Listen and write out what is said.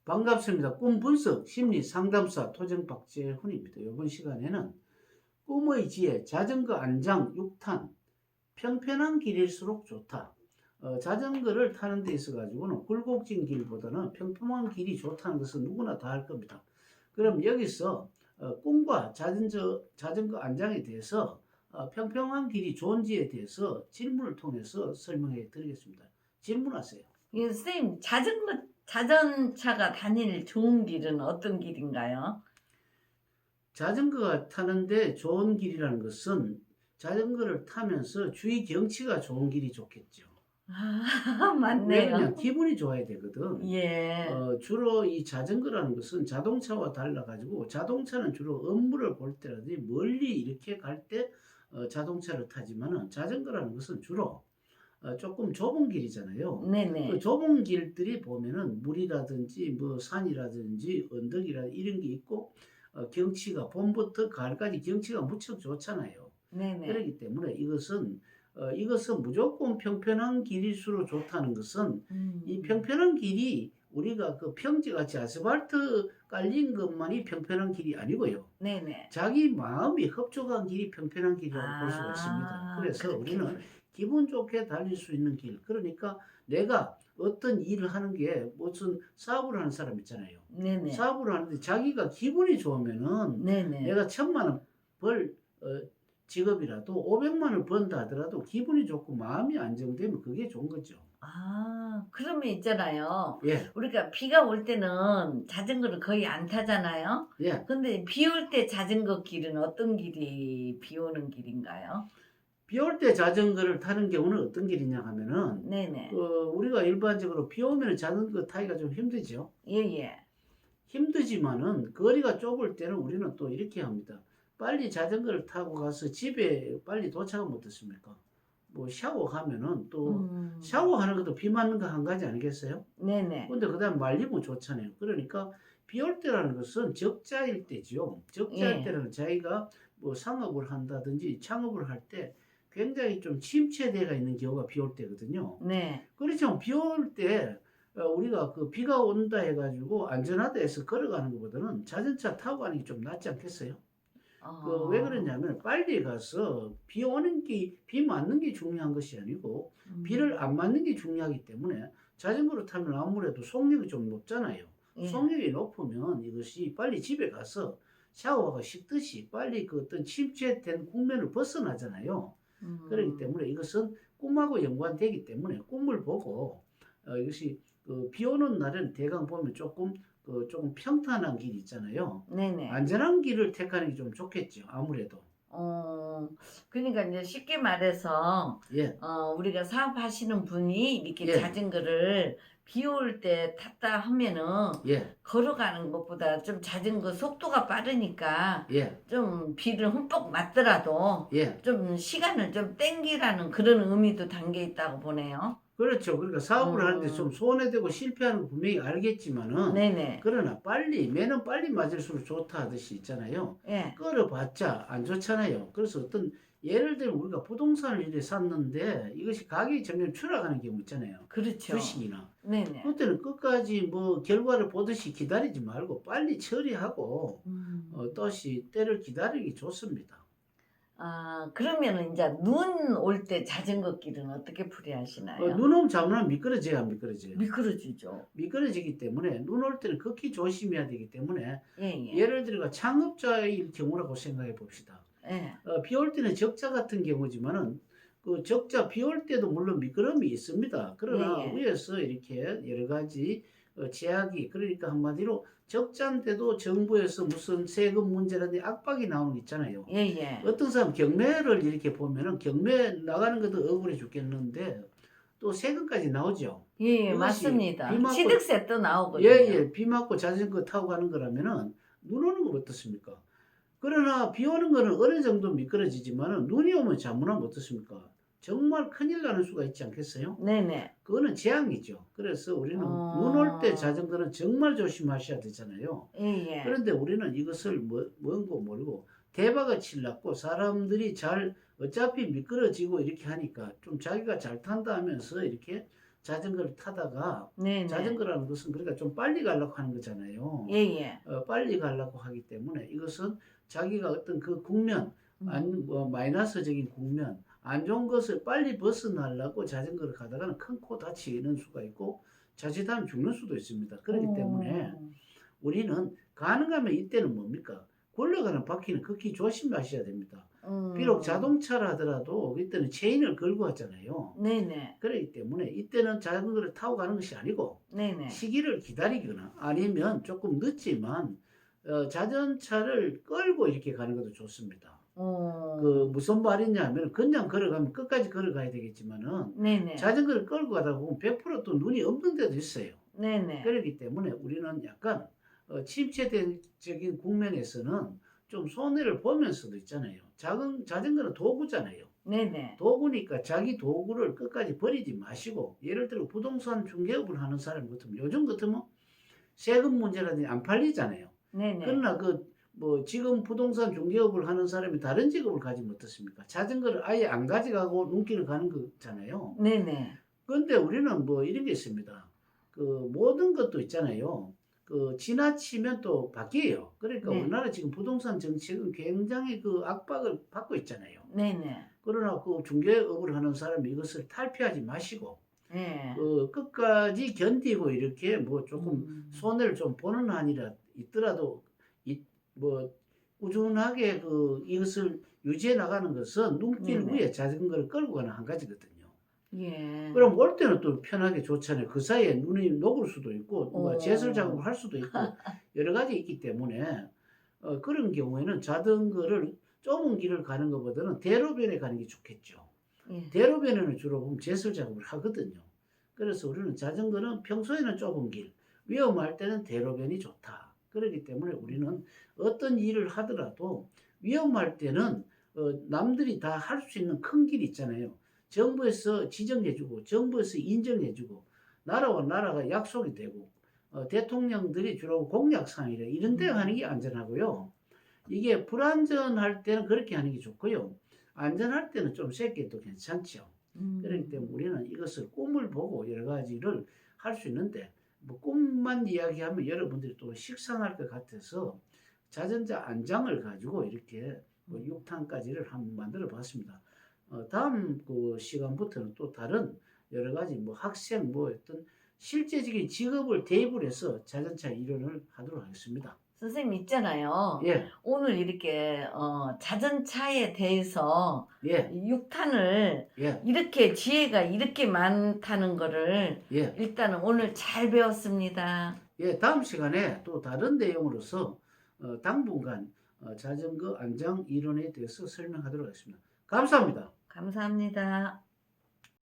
반갑습니다. 꿈 분석 심리 상담사 토정 박재훈입니다. 이번 시간에는 꿈의 지혜, 자전거 안장 6탄, 평평한 길일수록 좋다. 자전거를 타는 데 있어 가지고는 굴곡진 길보다는 평평한 길이 좋다는 것은 누구나 다 알 겁니다. 그럼 여기서 꿈과 자전거 안장에 대해서 평평한 길이 좋은지에 대해서 질문을 통해서 설명해 드리겠습니다. 질문하세요. 예, 선생님, 자전차가 다닐 좋은 길은 어떤 길인가요? 자전거가 타는데 좋은 길이라는 것은 자전거를 타면서 주위 경치가 좋은 길이 좋겠죠. 아, 왜냐면 맞네요. 기분이 좋아야 되거든. 예. 주로 이 자전거라는 것은 자동차와 달라가지고 자동차는 주로 업무를 볼 때라든지 멀리 이렇게 갈 때 자동차를 타지만은 자전거라는 것은 주로 조금 좁은 길이잖아요. 그 네네. 좁은 길들이 보면은 물이라든지 뭐 산이라든지 언덕이라든지 이런 게 있고 경치가 봄부터 가을까지 경치가 무척 좋잖아요. 네네. 그렇기 때문에 이것은 무조건 평평한 길일수록 좋다는 것은 이 평평한 길이 우리가 그 평지같이 아스팔트 깔린 것만이 평평한 길이 아니고요. 네네. 자기 마음이 흡족한 길이 평평한 길이라고 볼 수가 있습니다. 아, 그래서 그렇게. 우리는 기분 좋게 달릴 수 있는 길, 그러니까 내가 어떤 일을 하는 게 무슨 사업을 하는 사람 있잖아요. 네네. 사업을 하는데 자기가 기분이 좋으면은 네네. 내가 1,000만 원 벌 직업이라도 500만 원 번다 하더라도 기분이 좋고 마음이 안정되면 그게 좋은 거죠. 아, 그러면 있잖아요. 예, 우리가 비가 올 때는 자전거를 거의 안 타잖아요. 예. 근데 비 올 때 자전거 길은 어떤 길이 비 오는 길인가요? 비 올 때 자전거를 타는 경우는 어떤 길이냐 하면은 네네. 우리가 일반적으로 비 오면 자전거 타기가 좀 힘들죠. 예예. 힘들지만은 거리가 좁을 때는 우리는 또 이렇게 합니다. 빨리 자전거를 타고 가서 집에 빨리 도착하면 어떻습니까? 뭐 샤워하면은 또 샤워하는 것도 비 맞는 거 한 가지 아니겠어요? 네네. 근데 그다음 말리면 좋잖아요. 그러니까 비 올 때라는 것은 적자일 때죠. 적자일 예. 때는 자기가 뭐 상업을 한다든지 창업을 할 때 굉장히 좀 침체대가 있는 경우가 비 올 때거든요. 네. 그렇지만 비 올 때 우리가 그 비가 온다 해가지고 안전하다 해서 걸어가는 것보다는 자전차 타고 가는 게 좀 낫지 않겠어요? 왜 그러냐면 빨리 가서 비 맞는 게 중요한 것이 아니고 비를 안 맞는 게 중요하기 때문에 자전거로 타면 아무래도 속력이 좀 높잖아요. 예. 속력이 높으면 이것이 빨리 집에 가서 샤워가 식듯이 빨리 그 어떤 침체된 국면을 벗어나잖아요. 그렇기 때문에 이것은 꿈하고 연관되기 때문에 꿈을 보고 이것이 비 오는 날은 대강 보면 조금 평탄한 길 있잖아요. 네네. 안전한 길을 택하는 게 좀 좋겠죠. 아무래도. 그러니까 이제 쉽게 말해서 예, 우리가 사업하시는 분이 이렇게 예, 자전거를 비 올 때 탔다 하면은 예, 걸어가는 것보다 좀 자전거 속도가 빠르니까 예, 좀 비를 흠뻑 맞더라도 예. 좀 시간을 좀 땡기라는 그런 의미도 담겨 있다고 보네요. 그렇죠. 그러니까 사업을 하는데 좀 음, 손해되고 실패하는 거 분명히 알겠지만은 네네. 그러나 매는 빨리 맞을수록 좋다 하듯이 있잖아요. 예, 끌어봤자 안 좋잖아요. 그래서 어떤 예를 들면 우리가 부동산을 이렇게 샀는데 이것이 가격이 점점 추락하는 경우 있잖아요. 그렇죠. 주식이나. 네네. 그때는 끝까지 뭐 결과를 보듯이 기다리지 말고 빨리 처리하고 또시 때를 기다리기 좋습니다. 그러면은 이제 눈 올 때 자전거 길은 어떻게 풀이하시나요? 눈 오면 자문하면 미끄러져요, 안 미끄러져요? 미끄러지죠. 미끄러지기 때문에 눈 올 때는 극히 조심해야 되기 때문에 예, 예. 예를 들어 창업자일 경우라고 생각해 봅시다. 예. 비 올 때는 적자 같은 경우지만은 그 적자 비 올 때도 물론 미끄럼이 있습니다. 그러나 예, 예. 위에서 이렇게 여러 가지 제약이 그러니까 한마디로 적자인데도 정부에서 무슨 세금 문제라든지 압박이 나오는 게 있잖아요. 예, 예. 어떤 사람 경매를 이렇게 보면은 경매 나가는 것도 억울해 죽겠는데 또 세금까지 나오죠. 예, 예, 이것이 맞습니다. 비 맞고 취득세도 나오거든요. 예, 비 맞고 자전거 타고 가는 거라면은 눈 오는 건 어떻습니까? 그러나 비 오는 거는 어느 정도 미끄러지지만은 눈이 오면 자문하면 어떻습니까? 정말 큰일 나는 수가 있지 않겠어요? 네네. 그거는 재앙이죠. 그래서 우리는 눈 올 때 자전거는 정말 조심하셔야 되잖아요. 예, 예. 그런데 우리는 이것을 뭔고 모르고 대박을 치려고 사람들이 어차피 미끄러지고 이렇게 하니까 좀 자기가 잘 탄다 하면서 이렇게 자전거를 타다가 네네. 자전거라는 것은 그러니까 좀 빨리 가려고 하는 거잖아요. 예예. 빨리 가려고 하기 때문에 이것은 자기가 어떤 그 국면, 마이너스적인 국면, 안 좋은 것을 빨리 벗어나려고 자전거를 가다가는 큰 코 다치는 수가 있고 자칫하면 죽는 수도 있습니다. 그렇기 때문에 우리는 가능하면 이때는 뭡니까? 굴러가는 바퀴는 극히 조심하셔야 됩니다. 비록 자동차라 하더라도 이때는 체인을 걸고 하잖아요. 네네. 그렇기 때문에 이때는 자전거를 타고 가는 것이 아니고 네네. 시기를 기다리거나 아니면 조금 늦지만 자전차를 끌고 이렇게 가는 것도 좋습니다. 그 무슨 말이냐면 그냥 걸어가면 끝까지 걸어가야 되겠지만은 네네. 자전거를 끌고 가다 보면 100%또 눈이 없는 데도 있어요. 네네. 그렇기 때문에 우리는 약간 침체적인 국면에서는 좀 손해를 보면서도 있잖아요. 자전거는 도구잖아요. 네네. 도구니까 자기 도구를 끝까지 버리지 마시고 예를 들어 부동산 중개업을 하는 사람 같으면 요즘 같으면 세금 문제라든지 안 팔리잖아요. 네네. 그러나 지금 부동산 중개업을 하는 사람이 다른 직업을 가지면 어떻습니까? 자전거를 아예 안 가져가고 눈길을 가는 거잖아요. 네네. 그런데 우리는 이런 게 있습니다. 그 모든 것도 있잖아요. 그 지나치면 또 바뀌어요. 그러니까 네. 우리나라 지금 부동산 정책은 굉장히 그 압박을 받고 있잖아요. 네네. 그러나 그 중개업을 하는 사람이 이것을 탈피하지 마시고 예. 끝까지 견디고 이렇게 조금 음. 손해를 좀 보는 한이라 있더라도 뭐 꾸준하게 이것을 유지해 나가는 것은 눈길 네네. 위에 자전거를 끌고 가는 한 가지거든요. 예. 그럼 올 때는 또 편하게 좋잖아요. 그 사이에 눈이 녹을 수도 있고 누가 제설 작업을 어. 할 수도 있고 여러 가지 있기 때문에 그런 경우에는 자전거를 좁은 길을 가는 것보다는 대로변에 가는 게 좋겠죠. 예. 대로변에는 주로 보면 제설 작업을 하거든요. 그래서 우리는 자전거는 평소에는 좁은 길, 위험할 때는 대로변이 좋다. 그렇기 때문에 우리는 어떤 일을 하더라도 위험할 때는 남들이 다 할 수 있는 큰 길이 있잖아요. 정부에서 지정해주고 정부에서 인정해주고 나라와 나라가 약속이 되고 대통령들이 주로 공약사항이래 이런 데 하는 게 안전하고요. 이게 불안전할 때는 그렇게 하는 게 좋고요. 안전할 때는 좀 세게 도 괜찮죠. 그렇기 때문에 우리는 이것을 꿈을 보고 여러 가지를 할 수 있는데 꿈만 이야기하면 여러분들이 또 식상할 것 같아서 자전거 안장을 가지고 이렇게 6탄까지를 한번 만들어 봤습니다. 다음 시간부터는 또 다른 여러 가지 학생 어떤 실제적인 직업을 대입을 해서 자전차 이론을 하도록 하겠습니다. 선생님 있잖아요. 예, 오늘 이렇게 자전차에 대해서 예, 6탄을 예, 이렇게 지혜가 이렇게 많다는 거를 예. 일단은 오늘 잘 배웠습니다. 예, 다음 시간에 또 다른 내용으로서 당분간 자전거 안장 이론에 대해서 설명하도록 하겠습니다. 감사합니다. 감사합니다.